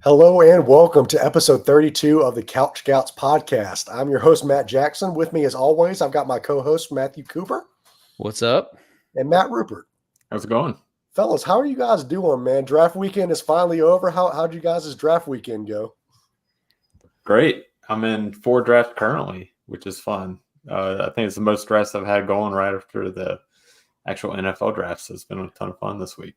Hello and welcome to episode 32 of the CouchScouts podcast. I'm your host, Matt Jackson. With me, as always, I've got my co host, Matthew Cooper What's up? and Matt Rupert. How's it going? Fellas, how are you guys doing, man? Draft weekend is finally over. How'd you guys' draft weekend go? Great. I'm in 4 drafts currently, which is fun. I think it's the most drafts I've had going right after the actual NFL drafts. So it's been a ton of fun this week.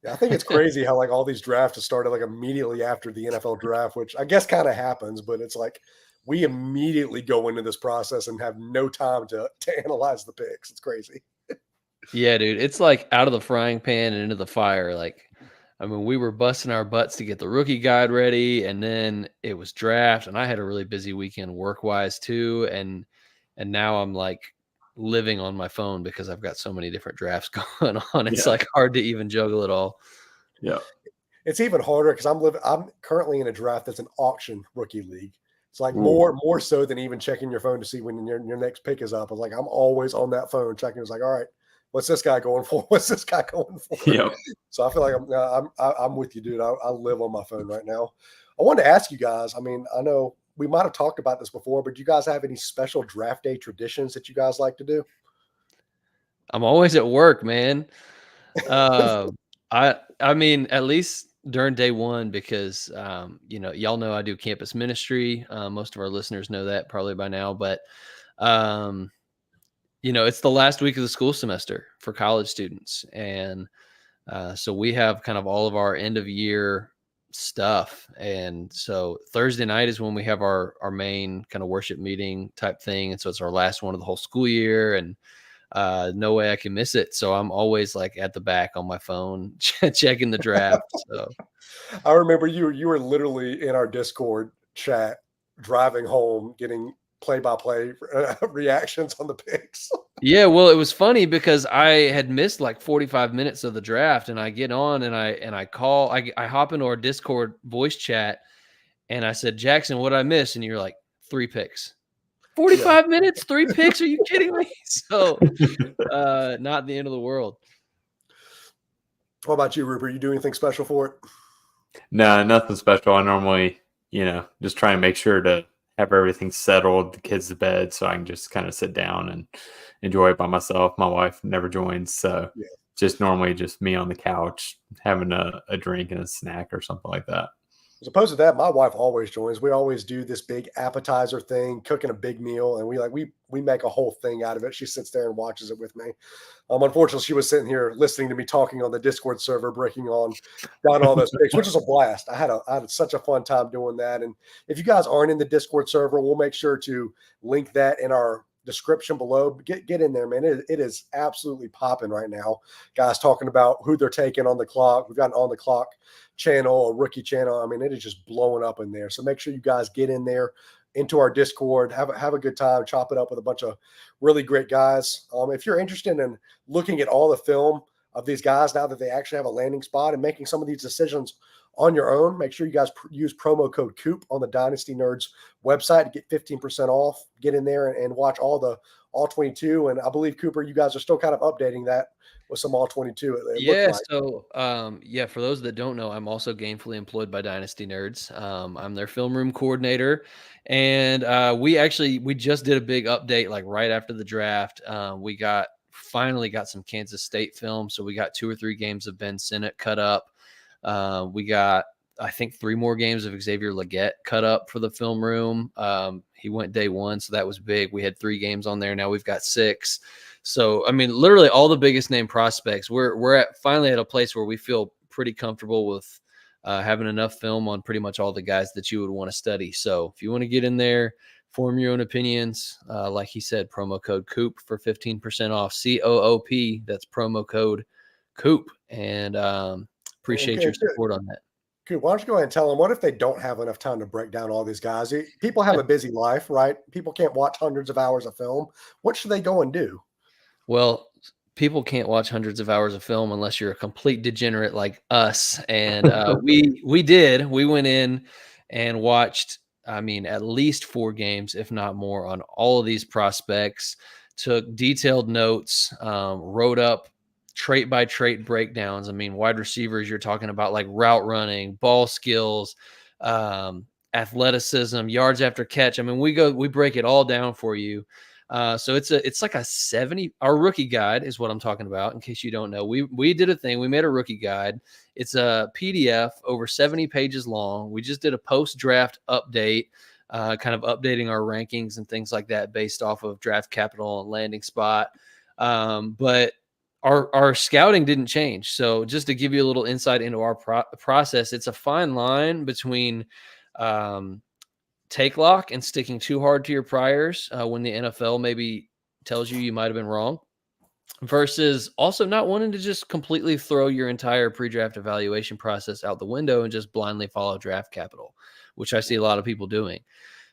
Yeah, I think it's crazy how all these drafts have started immediately after the NFL draft, which I guess kind of happens, but it's we immediately go into this process and have no time to analyze the picks. It's crazy. Yeah, dude, it's out of the frying pan and into the fire. We were busting our butts to get the rookie guide ready, and then it was draft, and I had a really busy weekend work-wise too, and now I'm living on my phone because I've got so many different drafts going on. It's hard to even juggle it all. Yeah. It's even harder because I'm currently in a draft that's an auction rookie league. It's more so than even checking your phone to see when your next pick is up. I'm always on that phone checking. It's all right, what's this guy going for? What's this guy going for? Yeah. So I feel like I'm with you, dude. I live on my phone right now. I wanted to ask you guys. I know we might have talked about this before, but do you guys have any special draft day traditions that you guys like to do? I'm always at work, man. At least during day one, because y'all know I do campus ministry. Most of our listeners know that probably by now, but it's the last week of the school semester for college students, and so we have kind of all of our end of year stuff. And so Thursday night is when we have our main kind of worship meeting type thing, and so it's our last one of the whole school year, and no way I can miss it. So I'm always at the back on my phone checking the draft. So I remember you were literally in our Discord chat driving home getting play-by-play reactions on the picks. Yeah, well, it was funny because I had missed 45 minutes of the draft, and I get on and I hop into our Discord voice chat, and I said, Jackson, what did I miss? And you're like, 3 picks. 45 minutes, 3 picks? Are you kidding me? So not the end of the world. What about you, Rupert? You do anything special for it? No, nothing special. I normally, just try and make sure to have everything settled, the kids to bed, so I can just kind of sit down and enjoy it by myself. My wife never joins, so just normally just me on the couch having a drink and a snack or something like that. As opposed to that, my wife always joins. We always do this big appetizer thing, cooking a big meal, and we make a whole thing out of it. She sits there and watches it with me. Unfortunately, she was sitting here listening to me talking on the Discord server, breaking down all those picks, which was a blast. I had such a fun time doing that. And if you guys aren't in the Discord server, we'll make sure to link that in our description below. Get in there, man. It is absolutely popping right now. Guys talking about who they're taking on the clock. We've got an on the clock channel, a rookie channel. It is just blowing up in there. So make sure you guys get in there into our Discord, have a good time, chop it up with a bunch of really great guys. If you're interested in looking at all the film of these guys now that they actually have a landing spot and making some of these decisions on your own, make sure you guys use promo code COOP on the Dynasty Nerds website to get 15% off. Get in there and watch all 22. And I believe, Cooper, you guys are still kind of updating that with some all 22. So for those that don't know, I'm also gainfully employed by Dynasty Nerds. I'm their film room coordinator, and we just did a big update right after the draft. We finally got some Kansas State film, so we got 2 or 3 games of Ben Sinnott cut up. We got, I think, 3 more games of Xavier Legette cut up for the film room. He went day 1, so that was big. We had 3 games on there. Now we've got 6. So, literally all the biggest name prospects. We're finally at a place where we feel pretty comfortable with having enough film on pretty much all the guys that you would want to study. So if you want to get in there, form your own opinions. Like he said, promo code COOP for 15% off. COOP. That's promo code COOP. And appreciate your support on that. Coop, why don't you go ahead and tell them, what if they don't have enough time to break down all these guys? People have a busy life, right? People can't watch hundreds of hours of film. What should they go and do? Well, people can't watch hundreds of hours of film unless you're a complete degenerate like us. And we did. We went in and watched, at least 4 games, if not more, on all of these prospects, took detailed notes, wrote up trait by trait breakdowns. Wide receivers, you're talking about route running, ball skills, athleticism, yards after catch. I mean, we break it all down for you. So it's like a 70. Our rookie guide is what I'm talking about. In case you don't know, we did a thing. We made a rookie guide. It's a PDF over 70 pages long. We just did a post draft update, kind of updating our rankings and things like that based off of draft capital and landing spot. But our scouting didn't change. So just to give you a little insight into our process, it's a fine line between take lock and sticking too hard to your priors when the NFL maybe tells you might have been wrong, versus also not wanting to just completely throw your entire pre-draft evaluation process out the window and just blindly follow draft capital, which I see a lot of people doing.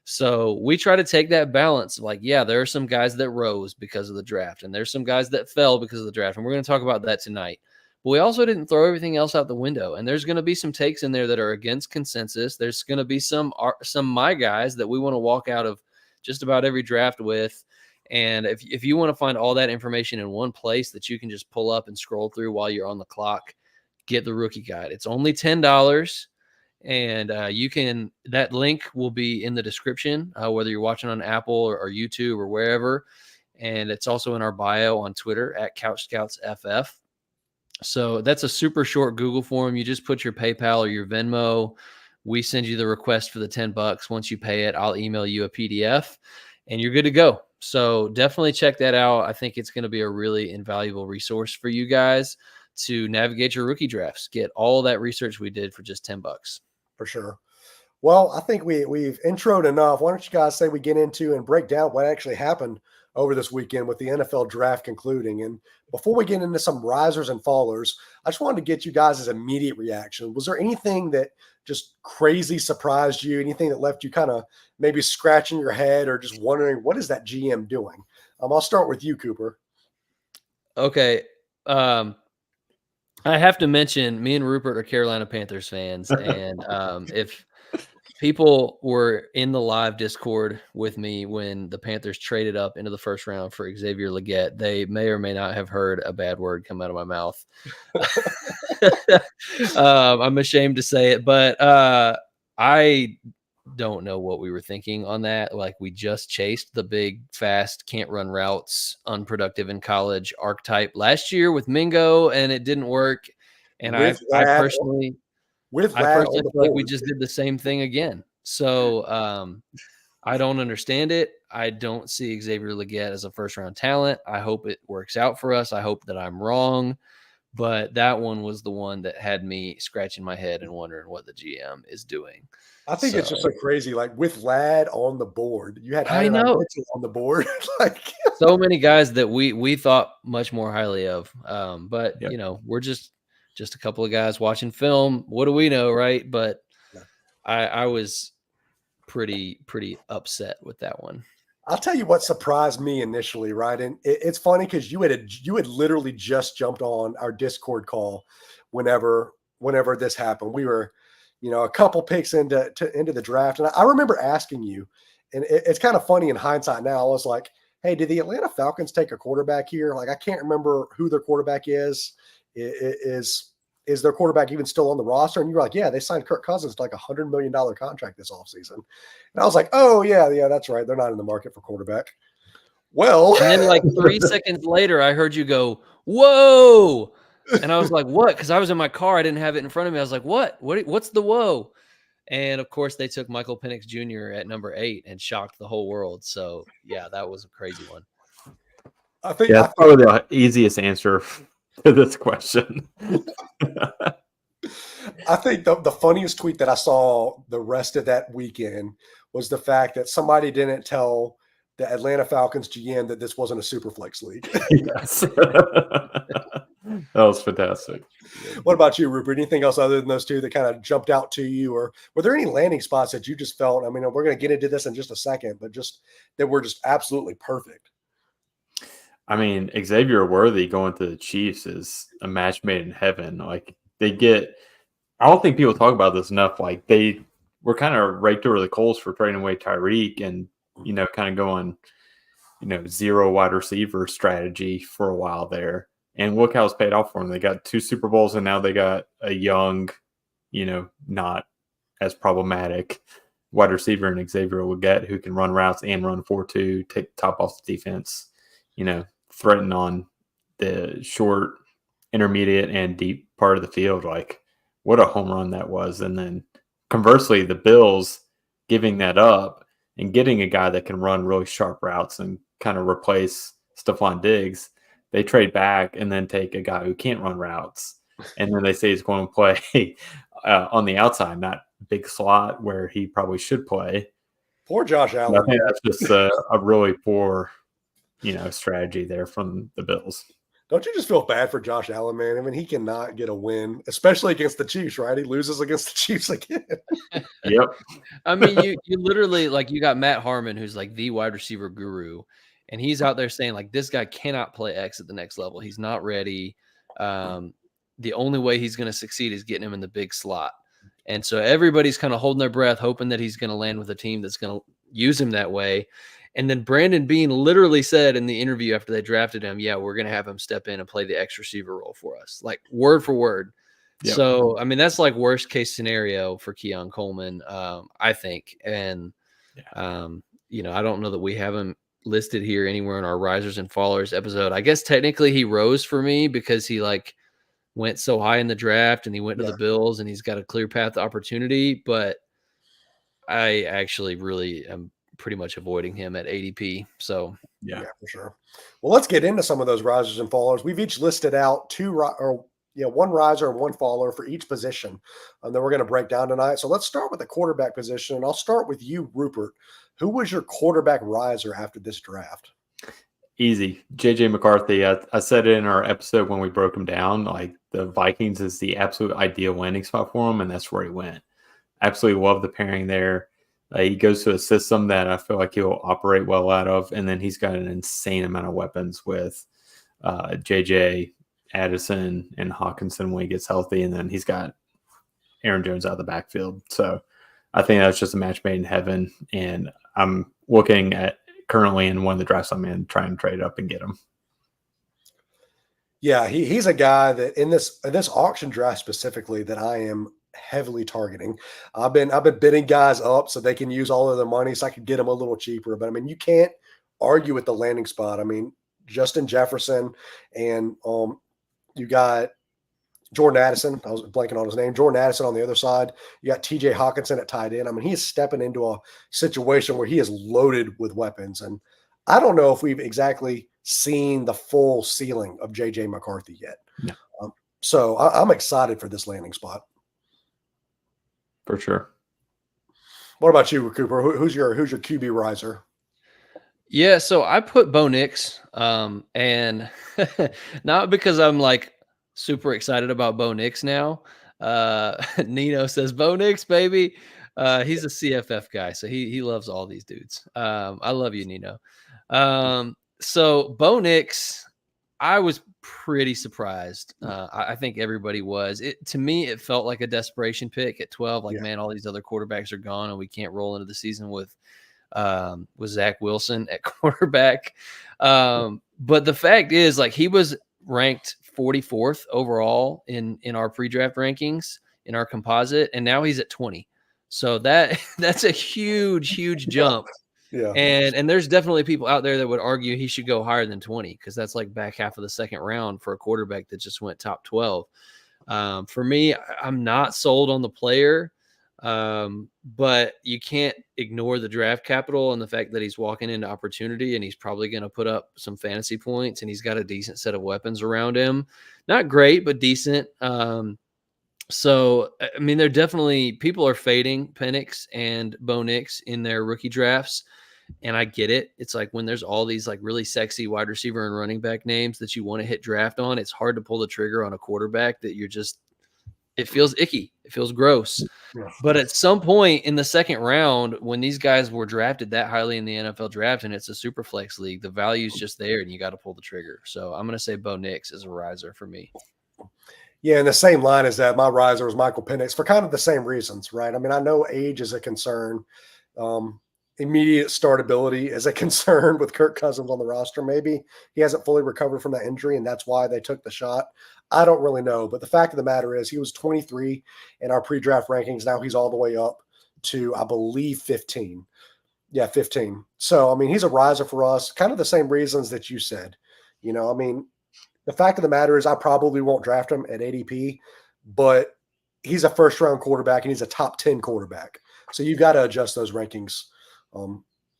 So we try to take that balance. Like, yeah, there are some guys that rose because of the draft, and there's some guys that fell because of the draft. And we're going to talk about that tonight. But we also didn't throw everything else out the window. And there's going to be some takes in there that are against consensus. There's going to be some my guys that we want to walk out of just about every draft with. And if you want to find all that information in one place that you can just pull up and scroll through while you're on the clock, get the rookie guide. It's only $10. And that link will be in the description, whether you're watching on Apple or YouTube or wherever. And it's also in our bio on Twitter at CouchScoutsFF. So that's a super short Google form. You just put your PayPal or your Venmo. We send you the request for the $10. Once you pay it, I'll email you a PDF and you're good to go. So definitely check that out. I think it's going to be a really invaluable resource for you guys to navigate your rookie drafts. Get all that research we did for just $10. For sure. Well, I think we've introed enough. Why don't you guys say we get into and break down what actually happened over this weekend with the NFL draft concluding? And before we get into some risers and fallers, I just wanted to get you guys' immediate reaction. Was there anything that just crazy surprised you? Anything that left you kind of maybe scratching your head or just wondering, what is that GM doing? I'll start with you, Cooper. Okay. I have to mention, me and Rupert are Carolina Panthers fans, and if people were in the live Discord with me when the Panthers traded up into the first round for Xavier Legette, they may or may not have heard a bad word come out of my mouth. I'm ashamed to say it, but I don't know what we were thinking on that. Like, we just chased the big, fast, can't run routes, unproductive in college archetype last year with Mingo, and it didn't work. And I personally feel like we just did the same thing again. So I don't understand it. I don't see Xavier Legette as a first-round talent. I hope it works out for us. I hope that I'm wrong. But that one was the one that had me scratching my head and wondering what the GM is doing. I think it's just so crazy. Like, with Ladd on the board, you had Adonai Mitchell on the board. Like, so many guys that we thought much more highly of. But Yep. We're just a couple of guys watching film. What do we know, right? But I was pretty upset with that one. I'll tell you what surprised me initially, right? And it's funny because you had literally just jumped on our Discord call whenever this happened. We were, a couple picks into the draft, and I remember asking you, and it's kind of funny in hindsight now. I was like, "Hey, did the Atlanta Falcons take a quarterback here?" Like, I can't remember who their quarterback is. Is their quarterback even still on the roster? And you were like, yeah, they signed Kirk Cousins to like $100 million contract this offseason. And I was like, oh, yeah, that's right. They're not in the market for quarterback. Well. And then like 3 seconds later, I heard you go, whoa. And I was like, what? Because I was in my car. I didn't have it in front of me. I was like, what's the whoa? And, of course, they took Michael Penix Jr. at number 8 and shocked the whole world. So, yeah, that was a crazy one. I think that's probably the easiest answer to this question. I think the funniest tweet that I saw the rest of that weekend was the fact that somebody didn't tell the Atlanta Falcons GM that this wasn't a super flex league. Yes. That was fantastic. What about you, Rupert? Anything else other than those two that kind of jumped out to you? Or were there any landing spots that you just felt, I mean, we're going to get into this in just a second, but just that were just absolutely perfect? I mean, Xavier Worthy going to the Chiefs is a match made in heaven. Like, I don't think people talk about this enough. Like, they were kind of raked over the coals for trading away Tyreek and, kind of going, zero wide receiver strategy for a while there. And look how it's paid off for them. They got 2 Super Bowls, and now they got a young, not as problematic wide receiver and Xavier will get, who can run routes and run 4-2, take top off the defense, threaten on the short, intermediate, and deep part of the field. Like, what a home run that was. And then conversely, the Bills giving that up and getting a guy that can run really sharp routes and kind of replace Stephon Diggs, they trade back and then take a guy who can't run routes. And then they say he's going to play on the outside, not big slot where he probably should play. Poor Josh Allen. I think that's just a really poor, strategy there from the Bills. Don't you just feel bad for Josh Allen, man? I mean, he cannot get a win, especially against the Chiefs, right? He loses against the Chiefs again. Yep. I mean, you literally, like, you got Matt Harmon, who's like the wide receiver guru, and he's out there saying, like, this guy cannot play X at the next level. He's not ready. The only way he's going to succeed is getting him in the big slot. And so everybody's kind of holding their breath, hoping that he's going to land with a team that's going to use him that way. And then Brandon Beane literally said in the interview after they drafted him, yeah, we're going to have him step in and play the X receiver role for us, like word for word. Yep. So, I mean, that's like worst case scenario for Keon Coleman, I think. And, I don't know that we have him listed here anywhere in our risers and fallers episode. I guess technically he rose for me because he went so high in the draft and he went to the Bills and he's got a clear path to opportunity. But I actually really am pretty much avoiding him at ADP. So yeah, for sure. Well, let's get into some of those risers and fallers. We've each listed out one riser and one faller for each position that we're going to break down tonight. So let's start with the quarterback position. And I'll start with you, Rupert. Who was your quarterback riser after this draft? Easy. JJ McCarthy. I said it in our episode when we broke him down, like the Vikings is the absolute ideal landing spot for him, and that's where he went. Absolutely love the pairing there. He goes to a system that I feel like he'll operate well out of, and then he's got an insane amount of weapons with JJ, Addison, and Hawkinson when he gets healthy, and then he's got Aaron Jones out of the backfield. So I think that's just a match made in heaven, and I'm looking at currently in one of the drafts I'm in, trying to trade up and get him. Yeah, he's a guy that in this auction draft specifically that I am heavily targeting. I've been bidding guys up so they can use all of their money so I can get them a little cheaper. But I mean, you can't argue with the landing spot. I mean, Justin Jefferson and you got Jordan Addison. I was blanking on his name. Jordan Addison on the other side. You got TJ Hawkinson at tight end. I mean, he's stepping into a situation where he is loaded with weapons. And I don't know if we've exactly seen the full ceiling of JJ McCarthy yet. No. So I'm excited for this landing spot. For sure. What about you, Cooper? Who's your QB riser? Yeah, so I put Bo Nix, and not because I'm like super excited about Bo Nix now. Nino says Bo Nix, baby. He's a CFF guy, so he loves all these dudes. I love you, Nino. So Bo Nix, I was pretty surprised. I think everybody was. To me, it felt like a desperation pick at 12. Like, man, all these other quarterbacks are gone, and we can't roll into the season with Zach Wilson at quarterback. But the fact is, like, he was ranked 44th overall in our pre-draft rankings in our composite, and now he's at 20. So that's a huge jump. Yeah. And there's definitely people out there that would argue he should go higher than 20 because that's like back half of the second round for a quarterback that just went top 12. For me, I'm not sold on the player, but you can't ignore the draft capital and the fact that he's walking into opportunity and he's probably going to put up some fantasy points and he's got a decent set of weapons around him. Not great, but decent. So, I mean, they're definitely people are fading Penix and Bo Nix in their rookie drafts. And I get it. It's like when there's all these like really sexy wide receiver and running back names that you want to hit draft on, it's hard to pull the trigger on a quarterback that it feels icky. It feels gross. Yeah. But at some point in the second round, when these guys were drafted that highly in the NFL draft and it's a super flex league, the value's just there and you got to pull the trigger. So I'm going to say Bo Nix is a riser for me. Yeah, and the same line as that, my riser was Michael Penix for kind of the same reasons, right? I mean, I know age is a concern. immediate startability is a concern with Kirk Cousins on the roster. Maybe he hasn't fully recovered from that injury, and that's why they took the shot. I don't really know. But the fact of the matter is he was 23 in our pre-draft rankings. Now he's all the way up to, I believe, 15. Yeah, 15. So, I mean, he's a riser for us, kind of the same reasons that you said. I mean, the fact of the matter is I probably won't draft him at ADP, but he's a first-round quarterback, and he's a top 10 quarterback. So you've got to adjust those rankings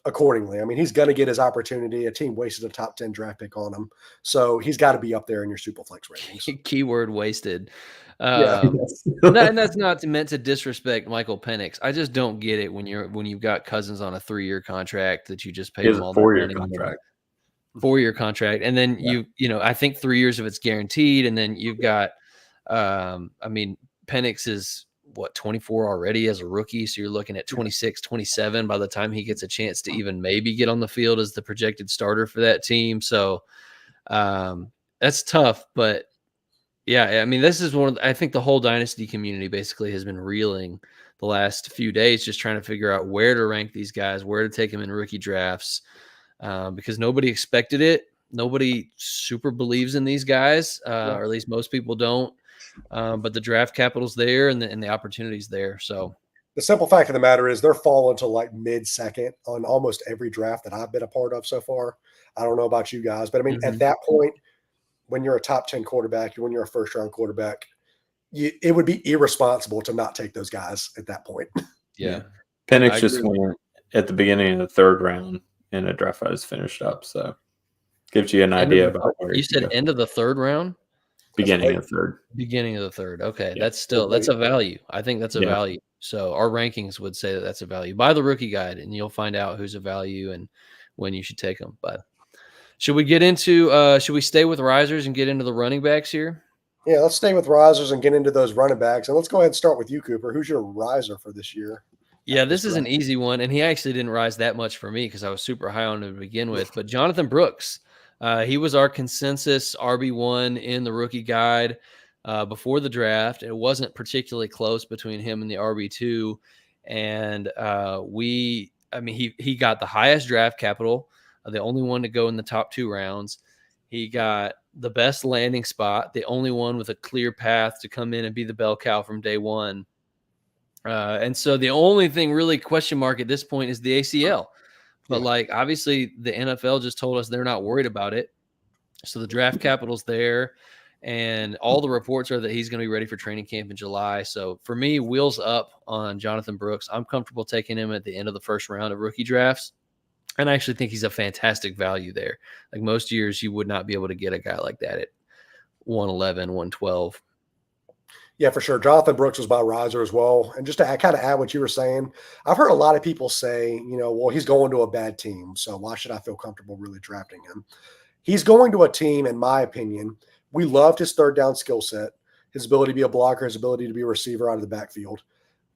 accordingly. I mean, he's going to get his opportunity. A team wasted a top 10 draft pick on him. So he's got to be up there in your Superflex rankings. Keyword wasted. Yeah. And that's not meant to disrespect Michael Penix. I just don't get it when you've got Cousins on a 3-year contract that you just paid him all that 4-year money. contract. 4-year contract. And then I think 3 years of it's guaranteed. And then you've got, Penix is 24 already as a rookie. So you're looking at 26, 27 by the time he gets a chance to even maybe get on the field as the projected starter for that team. So that's tough, but yeah, I mean, this is I think the whole dynasty community basically has been reeling the last few days, just trying to figure out where to rank these guys, where to take them in rookie drafts, because nobody expected it. Nobody super believes in these guys, or at least most people don't. But the draft capital's there and the opportunity's there. So the simple fact of the matter is they're falling to like mid-second on almost every draft that I've been a part of so far. I don't know about you guys, but I mean, at that point, when you're a top 10 quarterback, when you're a first-round quarterback, it would be irresponsible to not take those guys at that point. Yeah. Penix just went at the beginning of the 3rd round in a draft I just finished up. So gives you an idea about where you said end of the 3rd round? Beginning of 3rd. Beginning of the 3rd. Okay. Yeah. That's a value. I think that's a value. So our rankings would say that that's a value. Buy the rookie guide and you'll find out who's a value and when you should take them. But should we stay with risers and get into the running backs here? Yeah, let's stay with risers and get into those running backs. And let's go ahead and start with you, Cooper. Who's your riser for this year? Yeah, this is an easy one. And he actually didn't rise that much for me because I was super high on him to begin with. But Jonathan Brooks, he was our consensus RB1 in the rookie guide before the draft. It wasn't particularly close between him and the RB2. And he got the highest draft capital, the only one to go in the top 2 rounds. He got the best landing spot, the only one with a clear path to come in and be the bell cow from day one. And so the only thing really question mark at this point is the ACL. But obviously the NFL just told us they're not worried about it. So the draft capital's there. And all the reports are that he's going to be ready for training camp in July. So for me, wheels up on Jonathan Brooks. I'm comfortable taking him at the end of the 1st round of rookie drafts. And I actually think he's a fantastic value there. Like most years, you would not be able to get a guy like that at 111, 112. Yeah, for sure. Jonathan Brooks was my riser as well. And just to kind of add what you were saying, I've heard a lot of people say, well, he's going to a bad team, so why should I feel comfortable really drafting him? He's going to a team, in my opinion. We loved his 3rd down skill set, his ability to be a blocker, his ability to be a receiver out of the backfield.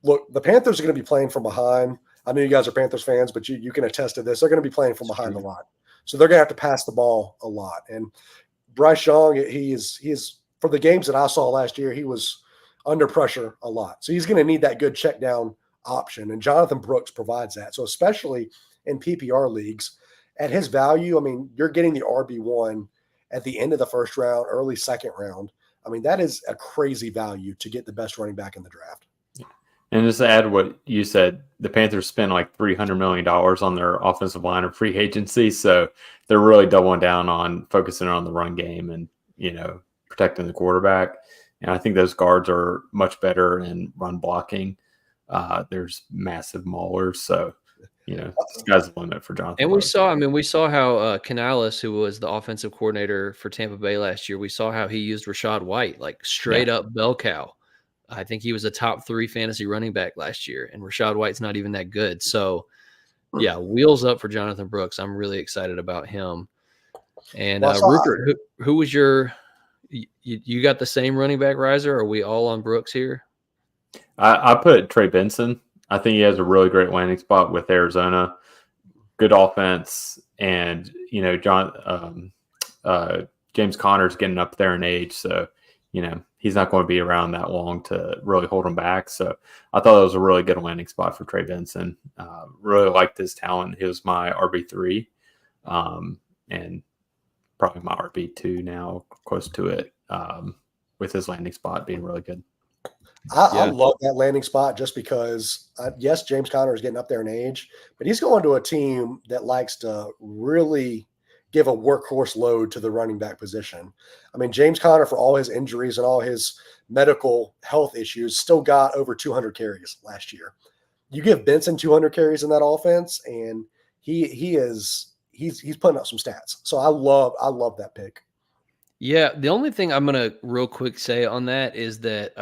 Look, the Panthers are going to be playing from behind. I know you guys are Panthers fans, but you can attest to this. They're going to be playing from behind a lot. So they're going to have to pass the ball a lot. And Bryce Young, he is for the games that I saw last year, he was under pressure a lot. So he's going to need that good check down option. And Jonathan Brooks provides that. So especially in PPR leagues, at his value, I mean, you're getting the RB1 at the end of the 1st round, early 2nd round. I mean, that is a crazy value to get the best running back in the draft. And just to add what you said, the Panthers spent like $300 million on their offensive line of free agency. So they're really doubling down on focusing on the run game and, protecting the quarterback. And I think those guards are much better in run blocking. There's massive maulers. So, sky's the limit for Jonathan. And we saw how Canales, who was the offensive coordinator for Tampa Bay last year, we saw how he used Rachaad White, like straight up bell cow. I think he was a top 3 fantasy running back last year, and Rachaad White's not even that good. So, yeah, wheels up for Jonathan Brooks. I'm really excited about him. And Rupert, who was your you got the same running back riser? Are we all on Brooks here? I put Trey Benson. I think he has a really great landing spot with Arizona. Good offense, and James Conner's getting up there in age, so he's not going to be around that long to really hold him back. So I thought that was a really good landing spot for Trey Benson. Really liked his talent. He was my RB3, and probably my RB2 now, close to it, with his landing spot being really good. I love that landing spot just because, yes, James Conner is getting up there in age, but he's going to a team that likes to really give a workhorse load to the running back position. I mean, James Conner, for all his injuries and all his medical health issues, still got over 200 carries last year. You give Benson 200 carries in that offense, and he's putting up some stats. So I love that pick. Yeah, the only thing I'm gonna real quick say on that is that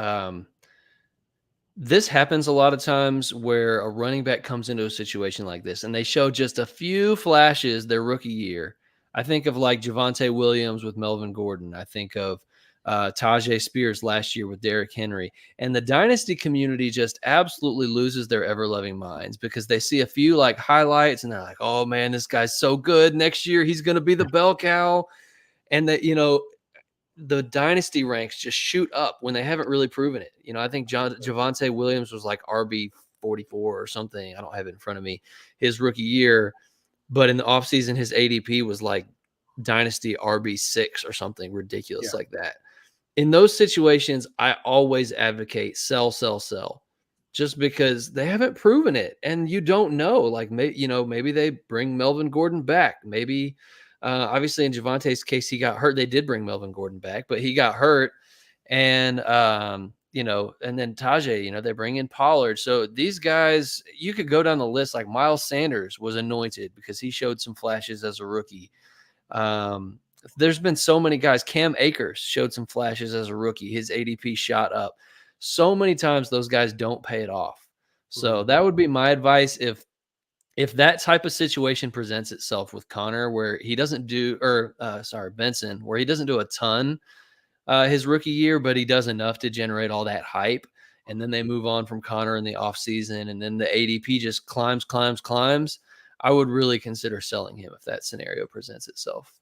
this happens a lot of times where a running back comes into a situation like this and they show just a few flashes their rookie year. I think of like Javonte Williams with Melvin Gordon. I think of Tajay Spears last year with Derrick Henry. And the dynasty community just absolutely loses their ever-loving minds because they see a few like highlights and they're like, oh man, this guy's so good. Next year, he's going to be the bell cow. And that, the dynasty ranks just shoot up when they haven't really proven it. I think Javonte Williams was like RB 44 or something. I don't have it in front of me, his rookie year. But in the offseason, his ADP was like dynasty RB 6 or something ridiculous like that. In those situations, I always advocate sell, sell, sell, just because they haven't proven it. And you don't know, like, maybe they bring Melvin Gordon back. Maybe, obviously in Javante's case, he got hurt. They did bring Melvin Gordon back, but he got hurt. And, and then Tajay, they bring in Pollard. So these guys, you could go down the list. Like Miles Sanders was anointed because he showed some flashes as a rookie. There's been so many guys. Cam Akers showed some flashes as a rookie. His ADP shot up. So many times those guys don't pay it off. So that would be my advice. If that type of situation presents itself with Connor, where he doesn't do, Benson, where he doesn't do a ton his rookie year, but he does enough to generate all that hype. And then they move on from Connor in the offseason, and then the ADP just climbs. I would really consider selling him if that scenario presents itself.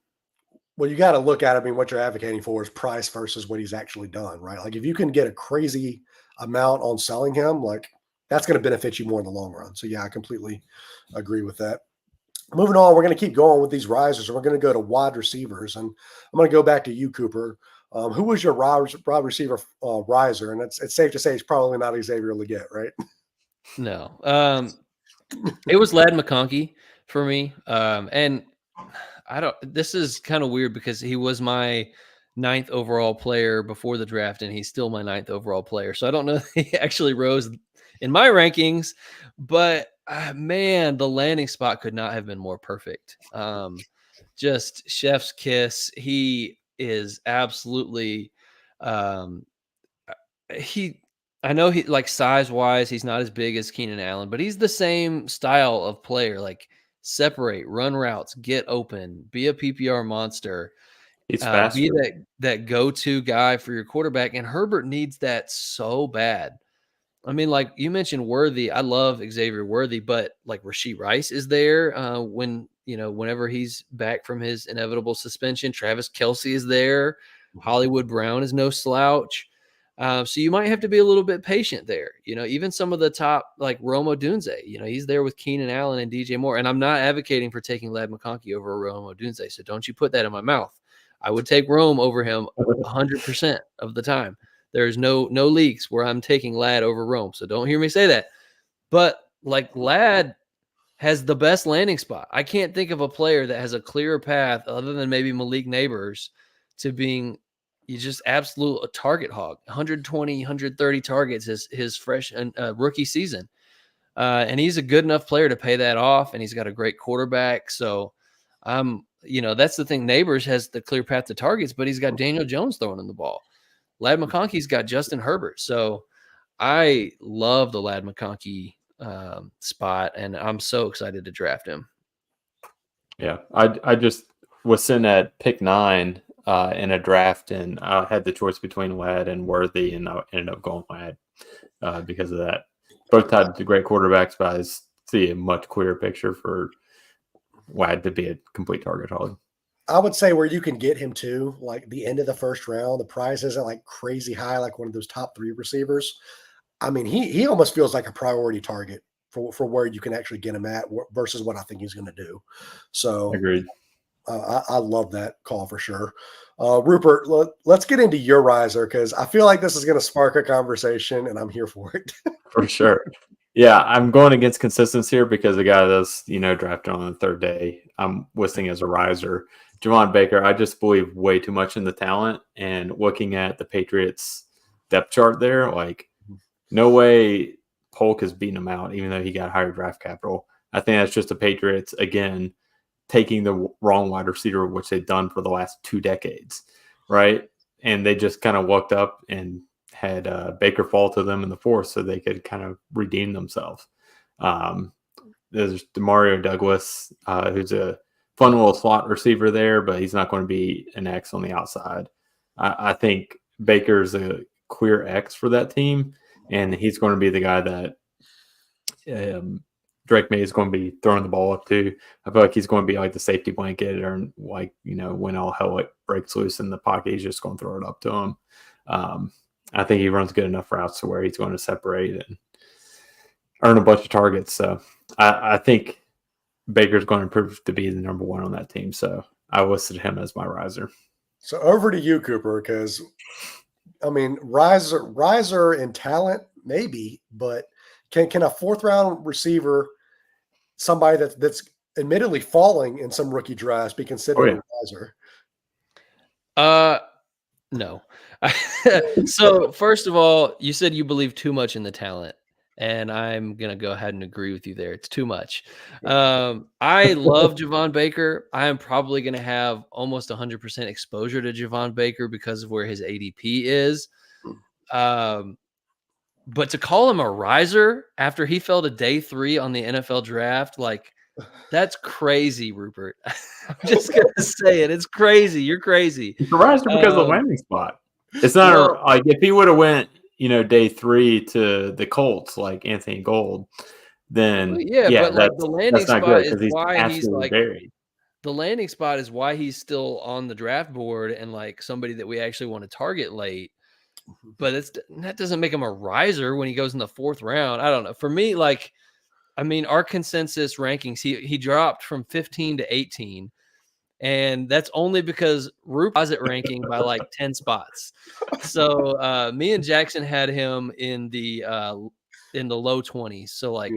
Well, you got to look at it. I mean, what you're advocating for is price versus what he's actually done, right? Like if you can get a crazy amount on selling him, like that's going to benefit you more in the long run. So yeah, I completely agree with that. Moving on, we're going to keep going with these risers, and we're going to go to wide receivers. And I'm going to go back to you, Cooper. Who was your wide receiver riser? And it's safe to say it's probably not Xavier Legette, right? No. It was Ladd McConkey for me. And this is kind of weird because he was my 9th overall player before the draft, and he's still my 9th overall player. So I don't know if he actually rose in my rankings, but man, the landing spot could not have been more perfect. Just chef's kiss. He is absolutely, I know he like size wise, he's not as big as Keenan Allen, but he's the same style of player, like separate, run routes, get open, be a PPR monster. He's faster. Be that go-to guy for your quarterback. And Herbert needs that so bad. I mean, like you mentioned Worthy. I love Xavier Worthy, but like Rashee Rice is there whenever he's back from his inevitable suspension. Travis Kelce is there. Hollywood Brown is no slouch. So you might have to be a little bit patient there. Even some of the top, like Rome Odunze, he's there with Keenan Allen and DJ Moore. And I'm not advocating for taking Ladd McConkey over Rome Odunze. So don't you put that in my mouth. I would take Rome over him 100% of the time. There's no leaks where I'm taking Ladd over Rome. So don't hear me say that. But like Ladd has the best landing spot. I can't think of a player that has a clearer path other than maybe Malik Neighbors to being just absolute a target hog. 120, 130 targets is his fresh rookie season. And he's a good enough player to pay that off. And he's got a great quarterback. So that's the thing. Neighbors has the clear path to targets, but he's got Daniel Jones throwing him the ball. Ladd McConkey's got Justin Herbert. So I love the Ladd McConkey spot, and I'm so excited to draft him. Yeah, I just was sitting at pick 9 in a draft, and I had the choice between Ladd and Worthy, and I ended up going Ladd because of that. Both had the great quarterbacks, but I see a much clearer picture for Ladd to be a complete target hog. I would say where you can get him to, like the end of the first round, the price isn't like crazy high, like one of those top 3 receivers. I mean, he almost feels like a priority target for where you can actually get him at versus what I think he's going to do. So Agreed. I love that call for sure. Rupert, let's get into your riser because I feel like this is going to spark a conversation, and I'm here for it. For sure. Yeah, I'm going against consistency here because the guy that's, drafted on the third day, I'm listing as a riser. Javon Baker, I just believe way too much in the talent. And looking at the Patriots depth chart there, like, no way Polk is beating him out, even though he got higher draft capital. I think that's just the Patriots, again, taking the wrong wide receiver, which they've done for the last 2 decades, right? And they just kind of looked up and had Baker fall to them in the fourth so they could kind of redeem themselves. There's Demario Douglas, who's a fun little slot receiver there, but he's not going to be an X on the outside. I think Baker's a clear X for that team, and he's going to be the guy that Drake May is going to be throwing the ball up to. I feel like he's going to be like the safety blanket, or like, when all hell breaks loose in the pocket, he's just going to throw it up to him. I think he runs good enough routes to where he's going to separate and earn a bunch of targets. So I think Baker's going to prove to be the number 1 on that team. So I listed him as my riser. So over to you, Cooper, because I mean, riser in talent, maybe, but can a 4th round receiver, somebody that's admittedly falling in some rookie drafts, be considered a riser? No. So first of all, you said you believe too much in the talent, and I'm going to go ahead and agree with you there. It's too much. I love Javon Baker. I am probably going to have almost 100% exposure to Javon Baker because of where his ADP is. But to call him a riser after he fell to day 3 on the NFL draft, like, that's crazy, Rupert. I'm just going to say it. It's crazy. You're crazy. It's a riser because of the landing spot. It's not like if he would have went, day 3 to the Colts like Anthony Gold, then but like the landing spot is why he's like buried. The landing spot is why he's still on the draft board and like somebody that we actually want to target late. But that doesn't make him a riser when he goes in the 4th round. I don't know. For me, like, I mean, our consensus rankings, he dropped from 15 to 18. And that's only because Rupert's deposit ranking by like 10 spots. So me and Jackson had him in the low 20s. So like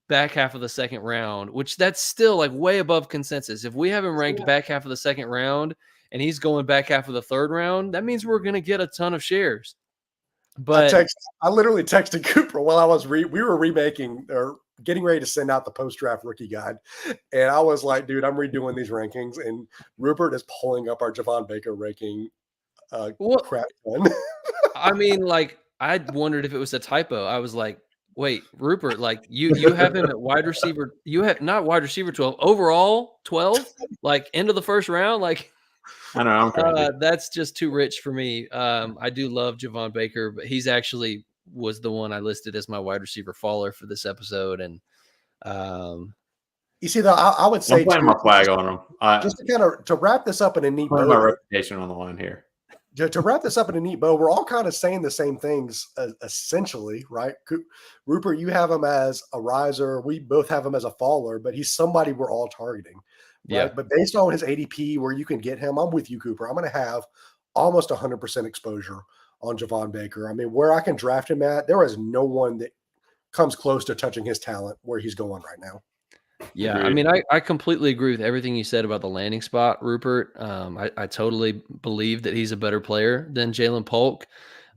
back half of the 2nd round, which that's still like way above consensus. If we have him ranked back half of the 2nd round and he's going back half of the 3rd round, that means we're going to get a ton of shares. But I literally texted Cooper while I was we were remaking or getting ready to send out the post-draft rookie guide. And I was like, dude, I'm redoing these rankings. And Rupert is pulling up our Javon Baker ranking crap ton. I mean, like, I wondered if it was a typo. I was like, wait, Rupert, like you have him at wide receiver. You have not wide receiver 12, overall 12, like end of the 1st round. Like, I know, that's just too rich for me. I do love Javon Baker, but he's actually was the one I listed as my wide receiver faller for this episode. And you see, though, I would say I'm playing my flag on him. Just to kind of wrap this up in a neat bow. My reputation on the line here. To wrap this up in a neat bow, we're all kind of saying the same things essentially, right? Rupert, you have him as a riser. We both have him as a faller, but he's somebody we're all targeting. Right? Yeah. But based on his ADP, where you can get him, I'm with you, Cooper. I'm going to have almost 100% exposure on Javon Baker. I mean, where I can draft him at, there is no one that comes close to touching his talent where he's going right now. Yeah, I mean, I completely agree with everything you said about the landing spot, Rupert. I totally believe that he's a better player than Jalen Polk.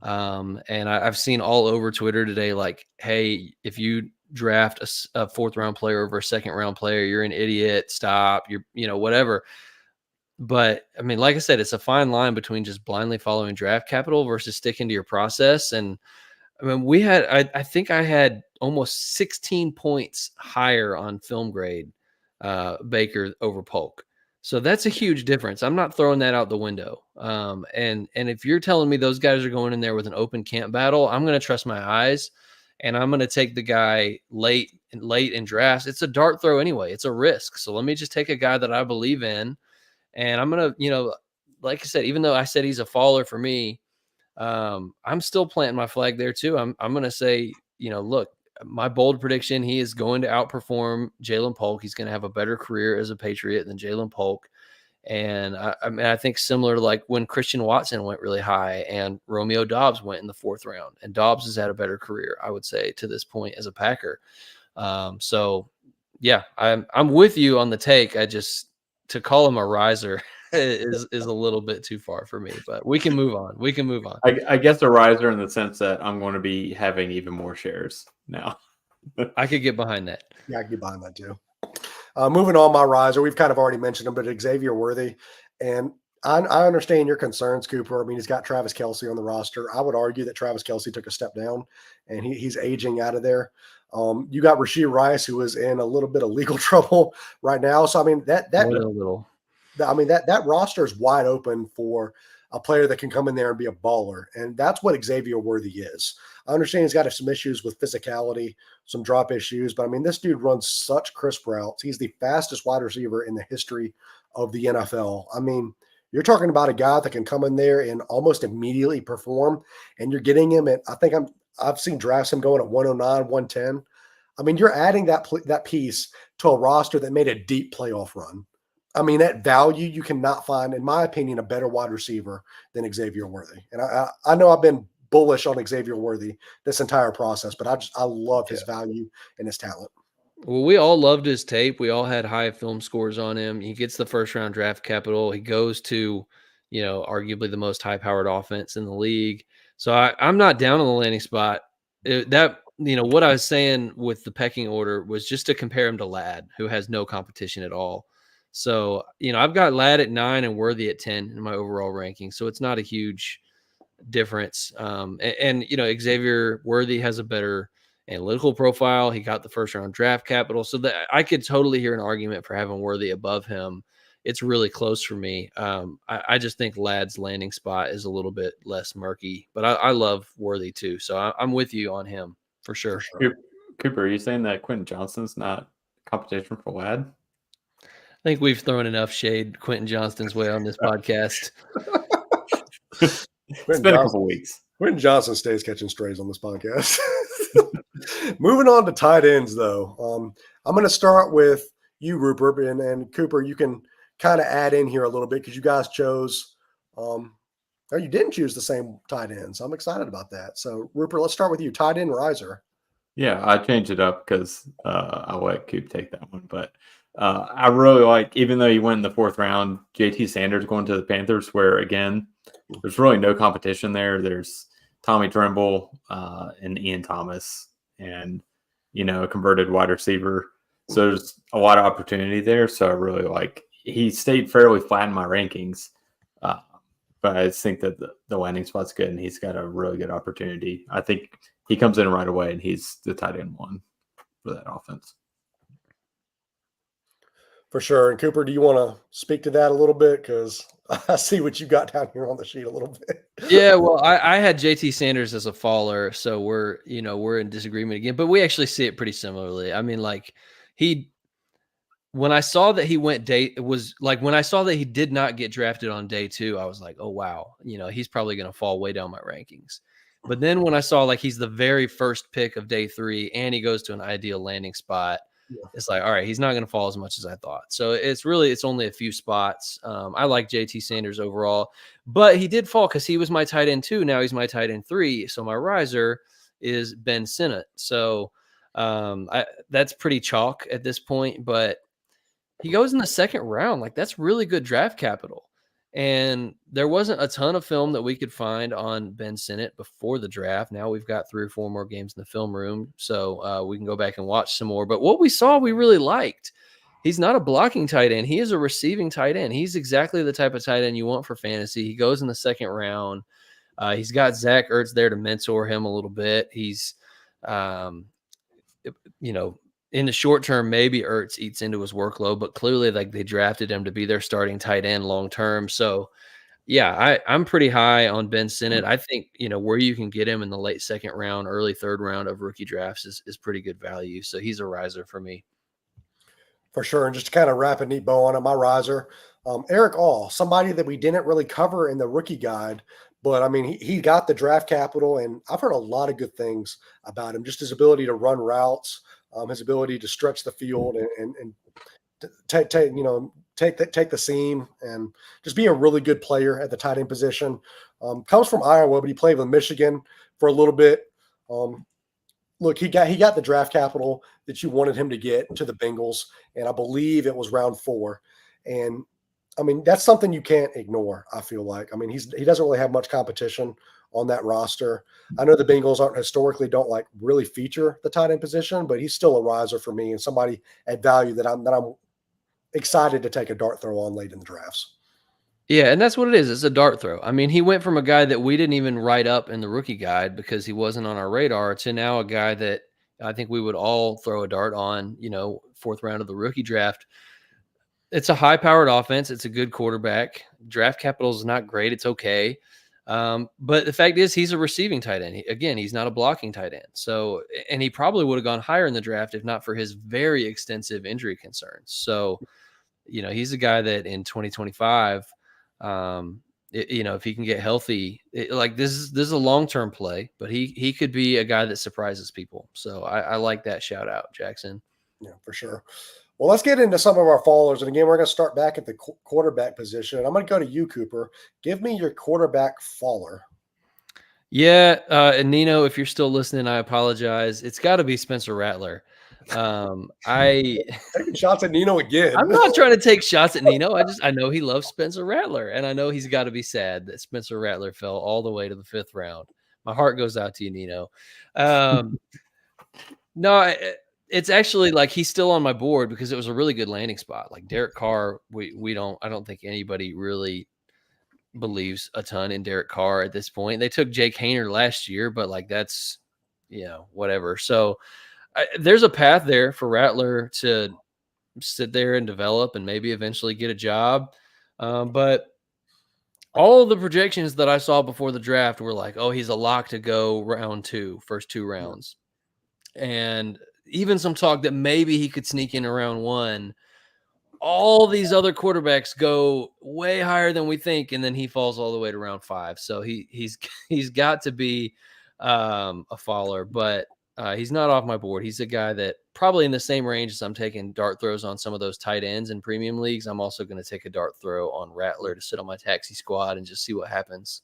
And I've seen all over Twitter today, like, hey, if you draft a 4th round player over a 2nd round player, you're an idiot. Stop. You're, whatever. But I mean, like I said, it's a fine line between just blindly following draft capital versus sticking to your process. And I mean, I think I had almost 16 points higher on film grade Baker over Polk. So that's a huge difference. I'm not throwing that out the window. And if you're telling me those guys are going in there with an open camp battle, I'm going to trust my eyes, and I'm going to take the guy late in drafts. It's a dart throw anyway. It's a risk. So let me just take a guy that I believe in And I'm going to, like I said, even though I said he's a faller for me, I'm still planting my flag there too. I'm going to say, look, my bold prediction, he is going to outperform Jalen Polk. He's going to have a better career as a Patriot than Jalen Polk. And I think similar to like when Christian Watson went really high and Romeo Doubs went in the 4th round, and Doubs has had a better career, I would say, to this point as a Packer. So yeah, I'm with you on the take. To call him a riser is a little bit too far for me, but we can move on. I guess a riser in the sense that I'm going to be having even more shares now. I could get behind that. Yeah, I can get behind that too. Moving on, my riser, we've kind of already mentioned him, but Xavier Worthy. And I understand your concerns, Cooper. I mean, he's got Travis Kelce on the roster. I would argue that Travis Kelce took a step down, and he's aging out of there. You got Rashee Rice, who is in a little bit of legal trouble right now. So I mean that More than a little. I mean that roster is wide open for a player that can come in there and be a baller, and that's what Xavier Worthy is. I understand he's got some issues with physicality, some drop issues, but I mean this dude runs such crisp routes. He's the fastest wide receiver in the history of the NFL. I mean, you're talking about a guy that can come in there and almost immediately perform, and you're getting him at I've seen drafts him going at 109, 110. I mean, you're adding that piece to a roster that made a deep playoff run. I mean, that value you cannot find, in my opinion, a better wide receiver than Xavier Worthy. And I know I've been bullish on Xavier Worthy this entire process, but I love his value and his talent. Well, we all loved his tape. We all had high film scores on him. He gets the 1st round draft capital. He goes to, arguably the most high powered offense in the league. So I'm not down on the landing spot. What I was saying with the pecking order was just to compare him to Ladd, who has no competition at all. So, I've got Ladd at 9 and Worthy at 10 in my overall ranking. So it's not a huge difference. Xavier Worthy has a better analytical profile. He got the 1st round draft capital. So that I could totally hear an argument for having Worthy above him. It's really close for me. I just think Ladd's landing spot is a little bit less murky, but I love Worthy too. So I'm with you on him for sure. Cooper, are you saying that Quentin Johnston's not competition for Ladd? I think we've thrown enough shade Quentin Johnston's way on this podcast. It's been a couple weeks. Quentin Johnston stays catching strays on this podcast. Moving on to tight ends, though. I'm going to start with you, Rupert, and Cooper. You can kind of add in here a little bit because you guys chose or you didn't choose the same tight ends. I'm excited about that. So, Rupert, let's start with you. Tight end riser. Yeah, I changed it up because I let Coop take that one. But I really like, even though he went in the 4th round, JT Sanders going to the Panthers, where, again, there's really no competition there. There's Tommy Tremble and Ian Thomas and, a converted wide receiver. So there's a lot of opportunity there. So I really like, he stayed fairly flat in my rankings. But I just think that the landing spot's good and he's got a really good opportunity. I think he comes in right away and he's the tight end 1 for that offense. For sure. And Cooper, do you want to speak to that a little bit? Because I see what you got down here on the sheet a little bit. Yeah, well, I had JT Sanders as a faller, so we're in disagreement again, but we actually see it pretty similarly. I mean, like when I saw that he when I saw that he did not get drafted on day 2, I was like, oh wow, he's probably going to fall way down my rankings. But then when I saw like he's the very first pick of day 3 and he goes to an ideal landing spot, it's like, all right, he's not going to fall as much as I thought. So it's only a few spots. I like JT Sanders overall, but he did fall because he was my tight end 2. Now he's my tight end 3. So my riser is Ben Sinnott. So that's pretty chalk at this point, but he goes in the 2nd round. Like that's really good draft capital. And there wasn't a ton of film that we could find on Ben Sinnott before the draft. Now we've got 3 or 4 more games in the film room, so we can go back and watch some more. But what we saw, we really liked. He's not a blocking tight end. He is a receiving tight end. He's exactly the type of tight end you want for fantasy. He goes in the 2nd round. He's got Zach Ertz there to mentor him a little bit. He's, in the short term, maybe Ertz eats into his workload, but clearly like they drafted him to be their starting tight end long term. So yeah, I'm pretty high on Ben Sinnott. I think, where you can get him in the late 2nd round, early 3rd round of rookie drafts is pretty good value. So he's a riser for me. For sure. And just to kind of wrap a neat bow on it, my riser, Eric All, somebody that we didn't really cover in the rookie guide, but I mean, he got the draft capital, and I've heard a lot of good things about him. Just his ability to run routes, his ability to stretch the field, and take the seam, and just be a really good player at the tight end position. Comes from Iowa, but he played with Michigan for a little bit. Um, Look, he got the draft capital that you wanted him to get to the Bengals, and I believe it was round 4. And I mean, that's something you can't ignore, I feel like. I mean, he doesn't really have much competition on that roster. I know the Bengals aren't historically don't like really feature the tight end position, but he's still a riser for me and somebody at value that I'm excited to take a dart throw on late in the drafts. Yeah, and that's what it is. It's a dart throw. I mean, he went from a guy that we didn't even write up in the rookie guide because he wasn't on our radar to now a guy that I think we would all throw a dart on, 4th round of the rookie draft. It's a high-powered offense. It's a good quarterback. Draft capital is not great. It's okay. But the fact is he's a receiving tight end. Again, he's not a blocking tight end. So, and he probably would have gone higher in the draft if not for his very extensive injury concerns. So, he's a guy that in 2025, if he can get healthy, this is a long-term play, but he could be a guy that surprises people. So I like that shout out, Jackson. Yeah, for sure. Well, let's get into some of our followers. And again, we're going to start back at the quarterback position. I'm going to go to you, Cooper. Give me your quarterback faller. Yeah, and Nino, if you're still listening, I apologize. It's got to be Spencer Rattler. Taking shots at Nino again. I'm not trying to take shots at Nino. I know he loves Spencer Rattler, and I know he's got to be sad that Spencer Rattler fell all the way to the 5th round. My heart goes out to you, Nino. No, it's actually like he's still on my board because it was a really good landing spot. Like Derek Carr, I don't think anybody really believes a ton in Derek Carr at this point. They took Jake Hayner last year, but like that's, whatever. So there's a path there for Rattler to sit there and develop and maybe eventually get a job. But all of the projections that I saw before the draft were like, oh, he's a lock to go round 2, first 2 rounds. And even some talk that maybe he could sneak in around 1. All these other quarterbacks go way higher than we think, and then he falls all the way to round 5. So he's got to be a faller, but he's not off my board. He's a guy that probably in the same range as I'm taking dart throws on some of those tight ends in premium leagues. I'm also going to take a dart throw on Rattler to sit on my taxi squad and just see what happens.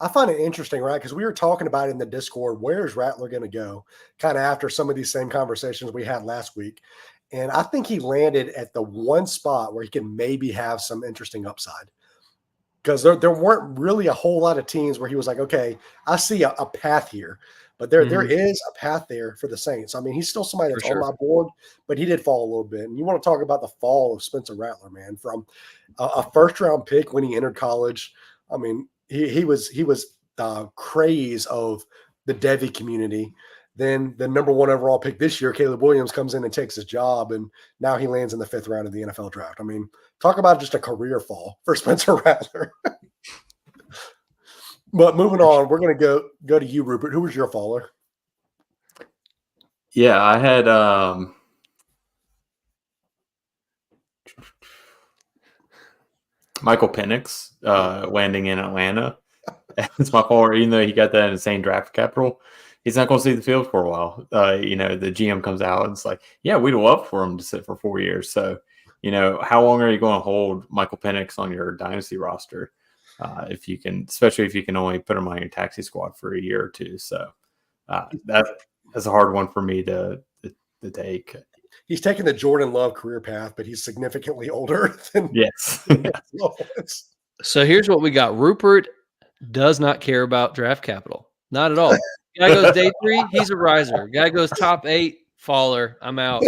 I find it interesting, right? Because we were talking about it in the Discord, where's Rattler going to go? Kind of after some of these same conversations we had last week. And I think he landed at the one spot where he can maybe have some interesting upside. Because there weren't really a whole lot of teams where he was like, okay, I see a path here. But there is a path there for the Saints. I mean, he's still somebody that's on my board, but he did fall a little bit. And you want to talk about the fall of Spencer Rattler, man, from a first-round pick when he entered college. I mean, he was the craze of the Devy community. Then the number 1 overall pick this year, Caleb Williams, comes in and takes his job, and now he lands in the 5th round of the NFL draft. I mean, talk about just a career fall for Spencer Rattler. But moving on, we're going to go to you, Rupert. Who was your faller? Yeah, I had Michael Penix landing in Atlanta. It's my faller, even though he got that insane draft capital. He's not going to see the field for a while. The GM comes out and it's like, yeah, we'd love for him to sit for 4 years. So, how long are you going to hold Michael Penix on your dynasty roster? Especially if you can only put him on your taxi squad for a year or 2. So that's a hard one for me to take. He's taking the Jordan Love career path, but he's significantly older than yes. So here's what we got. Rupert does not care about draft capital. Not at all. Guy goes day 3, he's a riser. Guy goes top 8, faller. I'm out.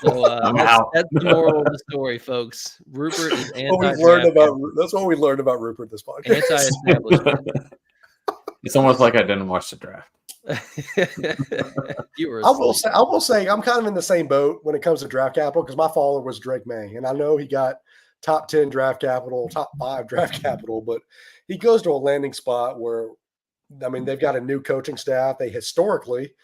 So I'm out. That's the moral of the story, folks. Rupert is that's what we learned about Rupert this podcast. Anti-establishment. It's almost like I didn't watch the draft. I will say I'm kind of in the same boat when it comes to draft capital because my faller was Drake May, and I know he got top 10 draft capital, top 5 draft capital, but he goes to a landing spot where, I mean, they've got a new coaching staff. They historically,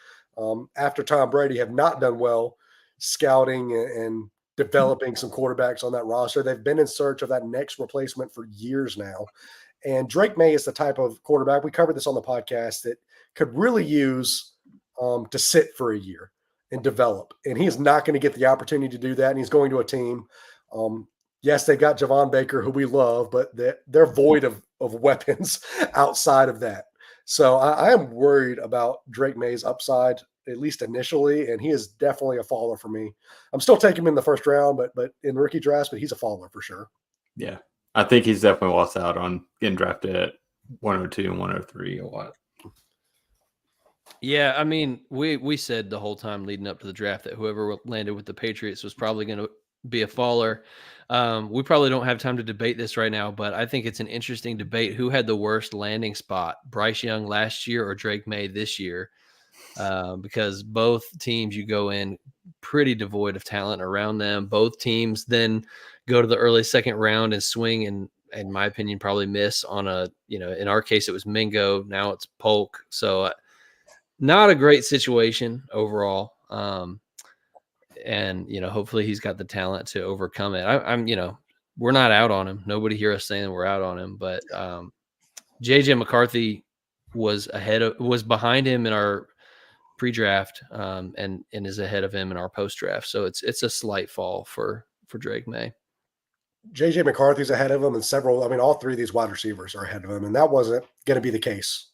after Tom Brady, have not done well scouting and developing some quarterbacks on that roster. They've been in search of that next replacement for years now. And Drake May is the type of quarterback, we covered this on the podcast, that could really use to sit for a year and develop. And he is not going to get the opportunity to do that. And he's going to a team. Yes, they got Javon Baker, who we love, but they're void of weapons outside of that. So I am worried about Drake May's upside, at least initially, and he is definitely a faller for me. I'm still taking him in the first round, but in rookie drafts, but he's a faller for sure. Yeah. I think he's definitely lost out on getting drafted at 102 and 103 a lot. Yeah, I mean, we said the whole time leading up to the draft that whoever landed with the Patriots was probably going to be a faller. We probably don't have time to debate this right now, but I think it's an interesting debate. Who had the worst landing spot, Bryce Young last year or Drake May this year? Because both teams you go in pretty devoid of talent around them. Both teams then go to the early second round and swing and, in my opinion, probably miss on a, in our case, it was Mingo. Now it's Polk. So not a great situation overall. And, hopefully he's got the talent to overcome it. I'm we're not out on him. Nobody hear us saying we're out on him, but JJ McCarthy was behind him in our pre-draft and is ahead of him in our post-draft. So it's a slight fall for Drake May. JJ McCarthy's ahead of him, and all three of these wide receivers are ahead of him, and that wasn't going to be the case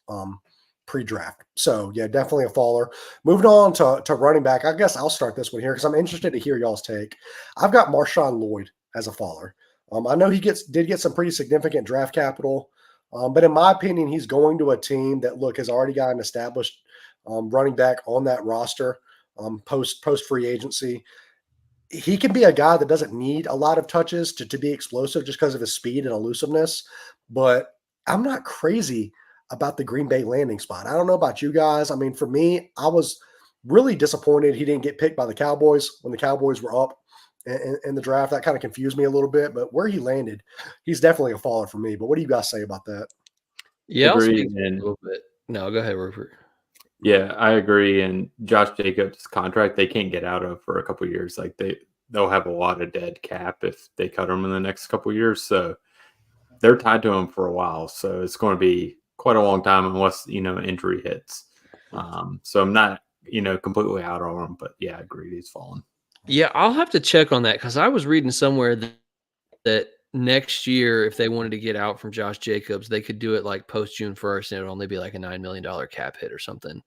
pre-draft. So yeah, definitely a faller. Moving on to running back. I guess I'll start this one here because I'm interested to hear y'all's take. I've got Marshawn Lloyd as a faller. I know he did get some pretty significant draft capital, but in my opinion, he's going to a team that has already got an established running back on that roster post free agency. He can be a guy that doesn't need a lot of touches to be explosive just because of his speed and elusiveness. But I'm not crazy about the Green Bay landing spot. I don't know about you guys. I mean, for me, I was really disappointed he didn't get picked by the Cowboys when the Cowboys were up in the draft. That kind of confused me a little bit. But where he landed, he's definitely a faller for me. But what do you guys say about that? Yeah, I'll speak a little bit. No, go ahead, Rupert. Yeah, I agree. And Josh Jacobs' contract, they can't get out of for a couple of years. Like they'll have a lot of dead cap if they cut him in the next couple of years. So they're tied to him for a while. So it's going to be quite a long time unless, injury hits. So I'm not, completely out on him, but yeah, I agree. He's fallen. Yeah, I'll have to check on that because I was reading somewhere that next year, if they wanted to get out from Josh Jacobs, they could do it like post June 1st and it would only be like a $9 million cap hit or something.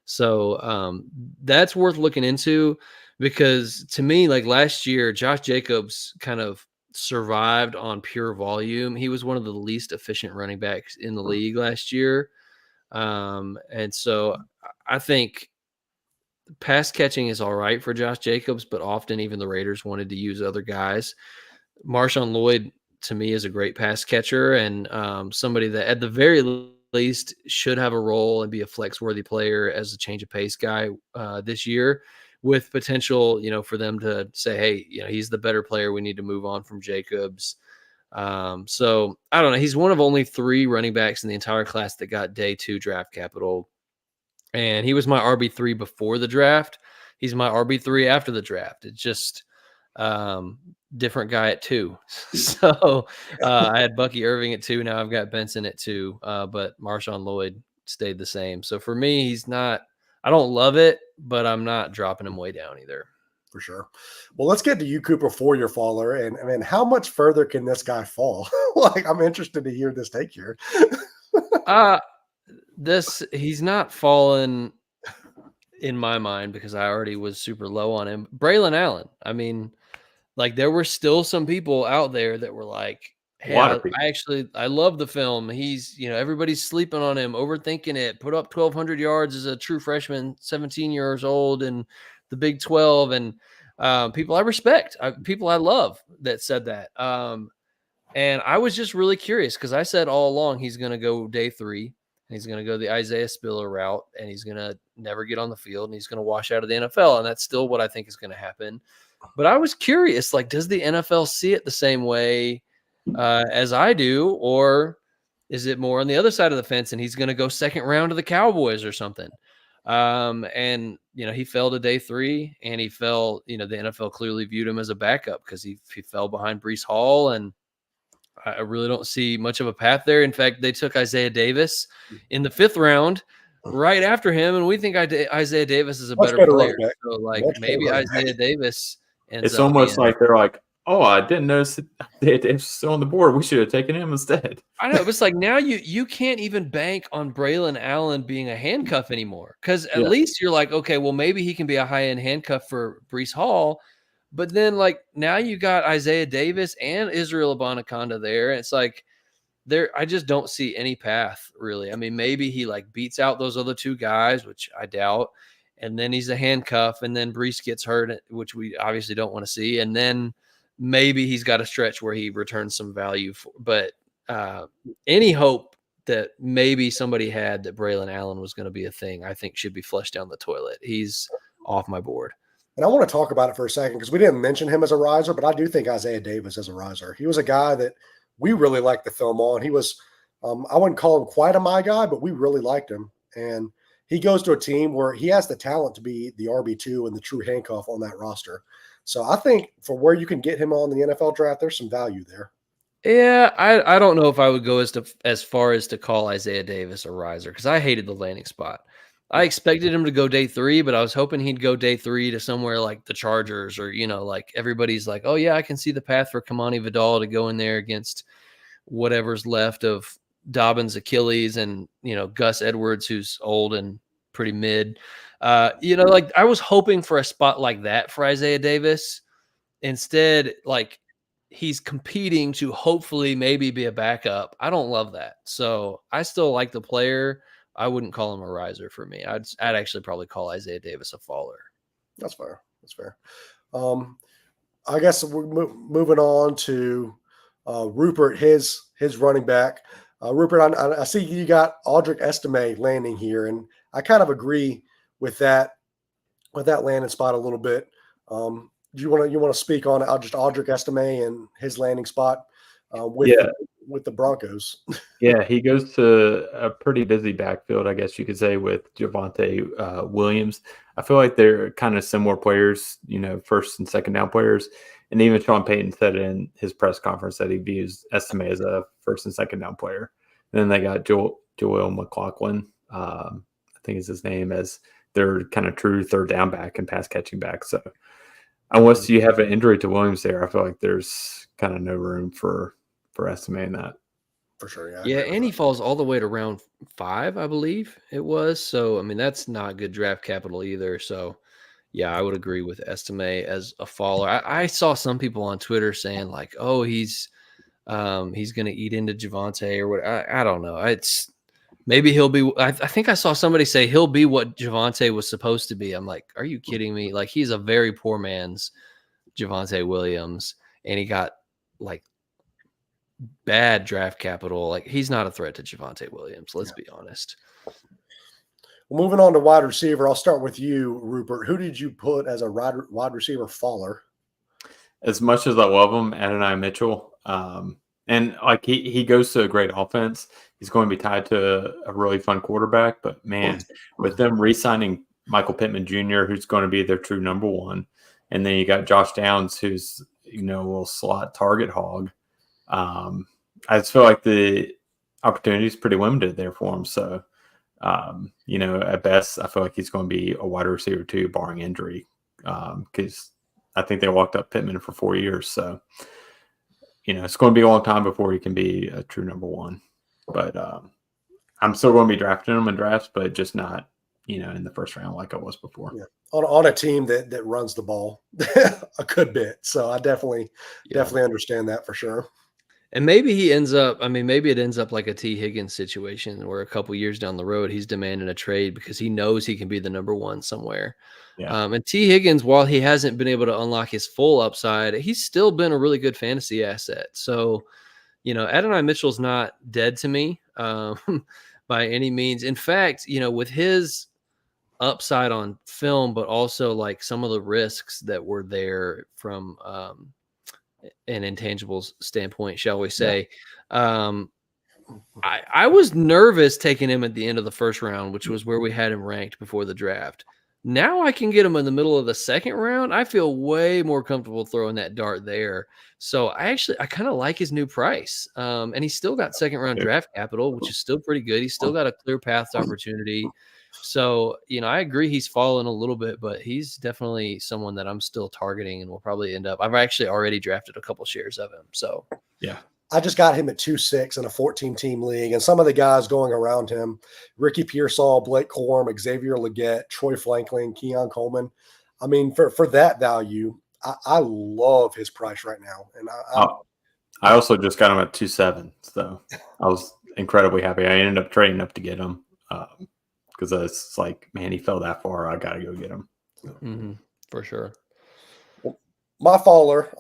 So that's worth looking into because to me, like last year, Josh Jacobs kind of survived on pure volume. He was one of the least efficient running backs in the league last year. And so I think pass catching is all right for Josh Jacobs, but often even the Raiders wanted to use other guys. Marshawn Lloyd, to me, is a great pass catcher and somebody that at the very least should have a role and be a flex-worthy player as a change of pace guy this year with potential, for them to say, hey, he's the better player. We need to move on from Jacobs. So I don't know. He's one of only 3 running backs in the entire class that got day 2 draft capital. And he was my RB3 before the draft. He's my RB3 after the draft. It's just different guy at 2. So I had Bucky Irving at 2. Now I've got Benson at 2. But Marshawn Lloyd stayed the same. So for me, he's not – I don't love it, but I'm not dropping him way down either. For sure. Well, let's get to you, Cooper, for your faller. And I mean, how much further can this guy fall? I'm interested to hear this take here. He's not fallen in my mind because I already was super low on him. Braylon Allen. I mean, like there were still some people out there that were like, hey, I love the film. He's, everybody's sleeping on him, overthinking it, put up 1,200 yards as a true freshman, 17 years old in the Big 12. And people I respect, people I love that said that. And I was just really curious because I said all along he's going to go day 3. He's going to go the Isaiah Spiller route, and he's going to never get on the field, and he's going to wash out of the NFL, and that's still what I think is going to happen. But I was curious, does the NFL see it the same way as I do, or is it more on the other side of the fence, and he's going to go second round to the Cowboys or something? And he fell to day 3, and he fell. The NFL clearly viewed him as a backup because he fell behind Brees Hall, and I really don't see much of a path there. In fact, they took Isaiah Davis in the 5th round right after him, and we think Isaiah Davis is a Much better better player. running back. So, Much better maybe running back. Isaiah Davis ends It's up almost being. like they're like, oh, I didn't notice it's still on the board. We should have taken him instead. I know, but it's like now you can't even bank on Braylon Allen being a handcuff anymore, because at Yeah. least you're like, okay, well, maybe he can be a high-end handcuff for Brees Hall. But then, now you got Isaiah Davis and Israel Abanikanda there. And it's like, I just don't see any path, really. I mean, maybe he beats out those other 2 guys, which I doubt, and then he's a handcuff, and then Brees gets hurt, which we obviously don't want to see, and then maybe he's got a stretch where he returns some value. But any hope that maybe somebody had that Braylon Allen was going to be a thing, I think should be flushed down the toilet. He's off my board. And I want to talk about it for a second because we didn't mention him as a riser, but I do think Isaiah Davis as a riser. He was a guy that we really liked the film on. He was, I wouldn't call him quite a my guy, but we really liked him. And he goes to a team where he has the talent to be the RB2 and the true handcuff on that roster. So I think for where you can get him on the NFL draft, there's some value there. Yeah, I don't know if I would go as far as to call Isaiah Davis a riser, because I hated the landing spot. I expected him to go day 3, but I was hoping he'd go day 3 to somewhere like the Chargers, or everybody's like, oh yeah, I can see the path for Kamani Vidal to go in there against whatever's left of Dobbins' Achilles, and Gus Edwards, who's old and pretty mid. I was hoping for a spot like that for Isaiah Davis. Instead, he's competing to hopefully maybe be a backup. I don't love that. So I still like the player. I wouldn't call him a riser for me. I'd actually probably call Isaiah Davis a faller. That's fair. That's fair. I guess we're moving on to Rupert, his running back. Rupert, I see you got Audric Estime landing here, and I kind of agree with that landing spot a little bit. Do you want to speak on just Audric Estime and his landing spot with the Broncos? Yeah, he goes to a pretty busy backfield, I guess you could say, with Javonte Williams. I feel like they're kind of similar players, first and second down players. And even Sean Payton said in his press conference that he views Estime as a first and second down player. And then they got Joel McLaughlin, I think is his name, as their kind of true third down back and pass catching back. So unless you have an injury to Williams there, I feel like there's kind of no room for Estime in that. For sure, yeah, and he falls all the way to round 5, I believe it was. So, I mean, that's not good draft capital either. So, yeah, I would agree with Estime as a faller. I saw some people on Twitter saying oh, he's going to eat into Javonte or what. I don't know. Maybe he'll be. I think I saw somebody say he'll be what Javonte was supposed to be. I'm like, are you kidding me? He's a very poor man's Javonte Williams, and he got bad draft capital. He's not a threat to Javonte Williams. Let's be honest. Well, moving on to wide receiver, I'll start with you, Rupert. Who did you put as a wide receiver faller? As much as I love him, Adonai Mitchell, and he goes to a great offense, he's going to be tied to a really fun quarterback. But man, with them re-signing Michael Pittman Jr., who's going to be their true number 1, and then you got Josh Downs, who's a little slot target hog. I just feel like the opportunity is pretty limited there for him. So, at best, I feel like he's going to be a wide receiver 2, barring injury, because I think they locked up Pittman for 4 years. So, it's going to be a long time before he can be a true number 1. But I'm still going to be drafting him in drafts, but just not, in the first round like I was before. Yeah. On a team that runs the ball a good bit. So I definitely understand that for sure. And maybe he ends up, maybe it ends up like a T. Higgins situation where a couple years down the road, he's demanding a trade because he knows he can be the number 1 somewhere. Yeah. And T. Higgins, while he hasn't been able to unlock his full upside, he's still been a really good fantasy asset. So, Adonai Mitchell's not dead to me by any means. In fact, with his upside on film, but also some of the risks that were there from an intangibles standpoint, shall we say. I was nervous taking him at the end of the first round, which was where we had him ranked before the draft. Now I can get him in the middle of the second round. I feel way more comfortable throwing that dart there. So I kind of like his new price. And he's still got second round draft capital, which is still pretty good. He's still got a clear path to opportunity. So, I agree he's fallen a little bit, but he's definitely someone that I'm still targeting and will probably end up. I've actually already drafted a couple shares of him. So, yeah. I just got him at 2-6 in a 14-team league, and some of the guys going around him, Ricky Pearsall, Blake Corum, Xavier Legette, Troy Franklin, Keon Coleman. I mean, for that value, I love his price right now. And I also just got him at 2.7, so I was incredibly happy. I ended up trading up to get him because it's like, man, he fell that far. I got to go get him. For sure. My faller,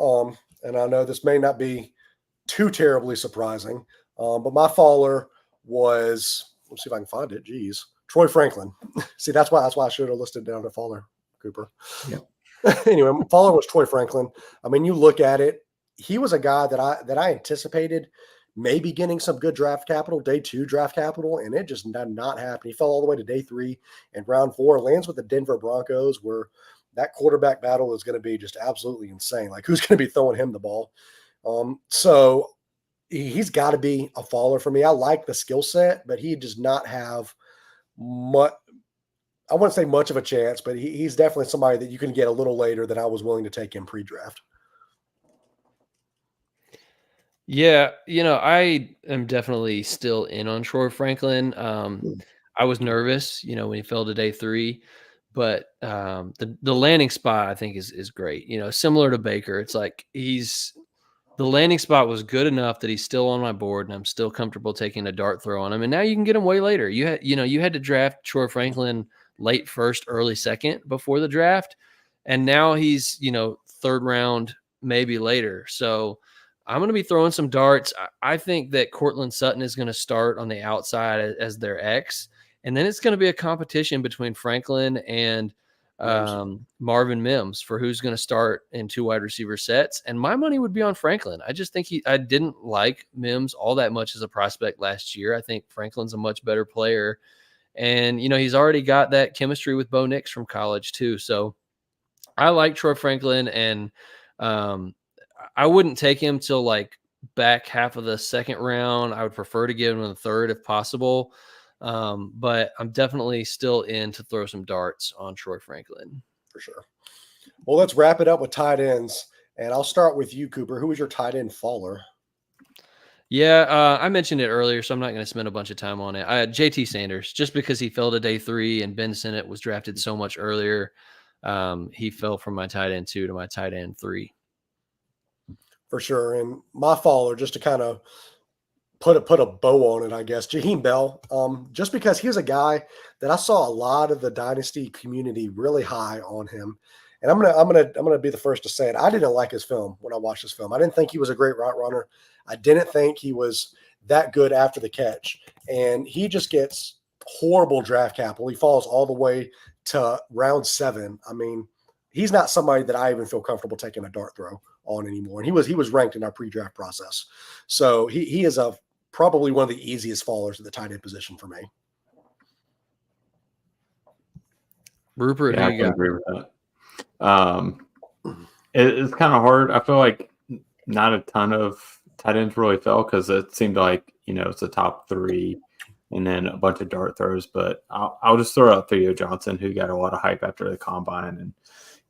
and I know this may not be too terribly surprising, but my faller was, let's see if I can find it. Geez, Troy Franklin. See, that's why I should have listed down the faller, Cooper. Yeah. Anyway, my faller was Troy Franklin. I mean, you look at it, he was a guy that I anticipated maybe getting some good draft capital, day 2 draft capital, and it just did not happen. He fell all the way to day 3 and round 4, lands with the Denver Broncos, where that quarterback battle is going to be just absolutely insane. Like, who's going to be throwing him the ball? So he's got to be a faller for me. I like the skill set, but he does not have much. I wouldn't say much of a chance, but he's definitely somebody that you can get a little later than I was willing to take in pre-draft. Yeah, I am definitely still in on Troy Franklin. I was nervous, when he fell to day 3, but the landing spot I think is great. Similar to Baker, it's like the landing spot was good enough that he's still on my board, and I'm still comfortable taking a dart throw on him. And now you can get him way later. You had to draft Troy Franklin late first, early second before the draft, and now he's third round, maybe later. So I'm going to be throwing some darts. I think that Cortland Sutton is going to start on the outside as their X, and then it's going to be a competition between Franklin and Marvin Mims for who's going to start in 2 wide receiver sets. And my money would be on Franklin. I just think I didn't like Mims all that much as a prospect last year. I think Franklin's a much better player. And, he's already got that chemistry with Bo Nix from college too. So I like Troy Franklin, and I wouldn't take him till like back half of the second round. I would prefer to give him in the third if possible. But I'm definitely still in to throw some darts on Troy Franklin. For sure. Well, let's wrap it up with tight ends. And I'll start with you, Cooper. Who was your tight end faller? Yeah, I mentioned it earlier, so I'm not going to spend a bunch of time on it. JT Sanders, just because he fell to day 3 and Ben Sinnott was drafted so much earlier, he fell from my tight end 2 to my tight end 3. For sure. And my faller, just to kind of put a bow on it, I guess, Jaheim Bell, just because he was a guy that I saw a lot of the dynasty community really high on him. And I'm gonna be the first to say it. I didn't like his film when I watched his film. I didn't think he was a great route runner. I didn't think he was that good after the catch. And he just gets horrible draft capital. He falls all the way to round 7. I mean, he's not somebody that I even feel comfortable taking a dart throw on anymore. And he was ranked in our pre-draft process. So he is probably one of the easiest fallers at the tight end position for me. Rupert, yeah, I can agree with that. It's kind of hard. I feel like not a ton of tight ends really fell because it seemed like it's the top 3 and then a bunch of dart throws. But I'll just throw out Theo Johnson, who got a lot of hype after the combine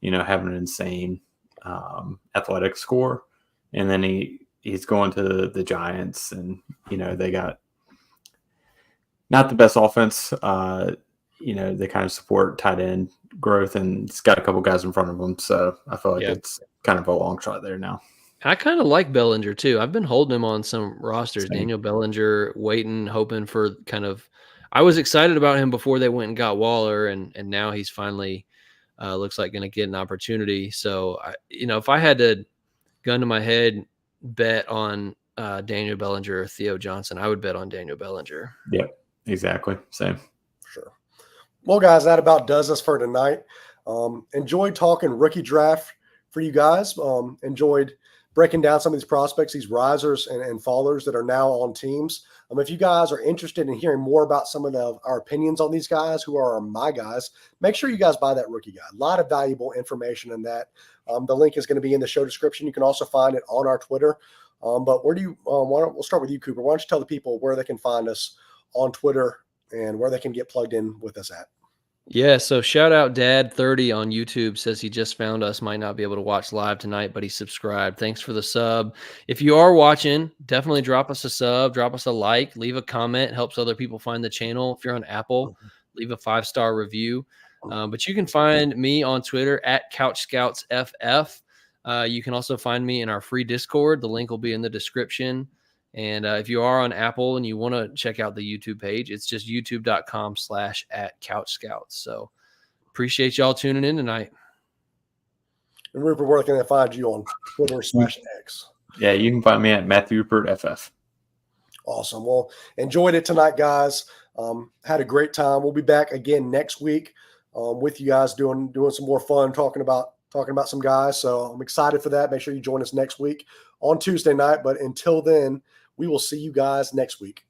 and having an insane athletic score, and then he's going to the Giants, and they got not the best offense. They kind of support tight end growth, and it's got a couple guys in front of them. So I feel like it's kind of a long shot there now. I kind of like Bellinger too. I've been holding him on some rosters. Same. Daniel Bellinger, waiting, hoping for I was excited about him before they went and got Waller, and now he's finally looks like going to get an opportunity. So, if I had to gun to my head, bet on Daniel Bellinger or Theo Johnson, I would bet on Daniel Bellinger. Yep, exactly. Same. Sure. Well, guys, that about does us for tonight. Enjoyed talking rookie draft for you guys. Enjoyed breaking down some of these prospects, these risers and fallers that are now on teams. If you guys are interested in hearing more about some of our opinions on these guys who are my guys, make sure you guys buy that rookie guide. A lot of valuable information in that. The link is going to be in the show description. You can also find it on our Twitter. But where do you, we'll start with you, Cooper. Why don't you tell the people where they can find us on Twitter and where they can get plugged in with us at? Yeah, so shout out Dad30 on YouTube, says he just found us, might not be able to watch live tonight, but he subscribed. Thanks for the sub. If you are watching, definitely drop us a sub, drop us a like, leave a comment, helps other people find the channel. If you're on Apple, leave a 5-star review. But you can find me on Twitter at CouchScoutsFF. You can also find me in our free Discord. The link will be in the description. And if you are on Apple and you want to check out the YouTube page, it's just youtube.com/@CouchScouts. So appreciate y'all tuning in tonight. And Rupert, where can they find you on Twitter/X? Yeah, you can find me at Matthew Rupert FF. Awesome. Well, enjoyed it tonight, guys. Had a great time. We'll be back again next week with you guys doing some more fun, talking about some guys. So I'm excited for that. Make sure you join us next week on Tuesday night. But until then, we will see you guys next week.